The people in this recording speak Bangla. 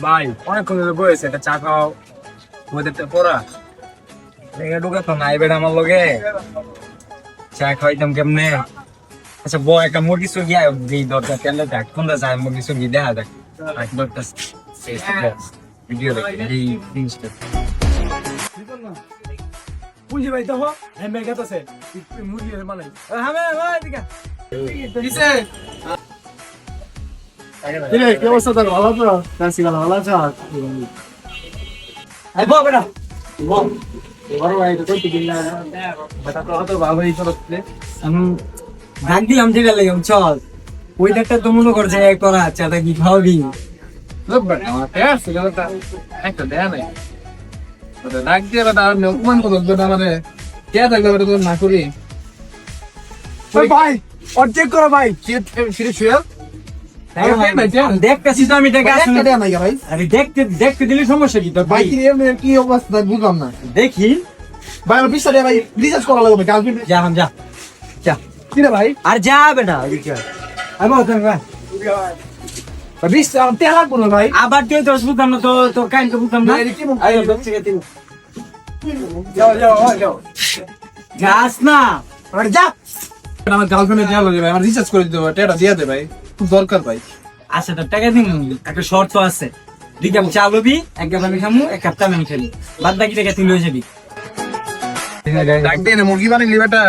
ভাই অনেকক্ষণ ধরে বয়েছে, একটা চা খাও, ওদেরটা পড়া ঢুকে তো নাই বেড়া আমার লগে চা খাইতাম কেমনে। আচ্ছা একটা মুরগি সুগি দিই দরকার কেন দেখ কোন যায় মুরগি সুগি দেখা দেখ দরকার ভিডিও দেখ এই জিনিসটা বুঝি ভাই তো হ্যাঁ মেঘাত আছে মুরগি মানে হ্যাঁ ভাই দিকা কিসে কি অবস্থা তোর? ভালো তো? কাশি ভালো আছো? এই বল বেটা বল বড় ভাই তো কইতে দিন না বেটা তো তো ভালোই চলছে। আমি ডাক দিলাম যেটা লাগলাম চল ওই ডাকটা তো মনে করছে করা চাটা কি খাওয়াবি বেটা আমার আছে কথা একটা দেয়া নাই ওটা ডাক দিয়ে বেটা আর অপমান করো বেটা মানে কে থাকলে বেটা তো না করি ভাই অর্ধেক করো ভাই ফিরে শুয়ে দেখতেছি তো আমি দেখতে দিলে সমস্যা কি তোর ভাই কি অবস্থা বুঝলাম না দেখি ভাই আমার বিশ্বাস ভাই রিচার্জ করা লাগবে কালকে যা যা যা কি রে ভাই আর যা বেটা ভাই আবার তুই তো বুঝলাম না তো তোর কাইন তো বুঝলাম না যাস না যা আমার গার্লফ্রেন্ডে দেওয়া লাগবে আমার রিচার্জ করে দিতে হবে টাকা দিয়ে দে ভাই খুব দরকার ভাই। আচ্ছা তোর টাকা দিন একটা শর্ত আছে দুই কাপ চা লবি এক কাপ আমি খামু এক কাপ আমি খালি বাদ বাকি টাকা তুই লয়ে যাবি। ডাক দিয়ে মুরগি বানাইলি বেটা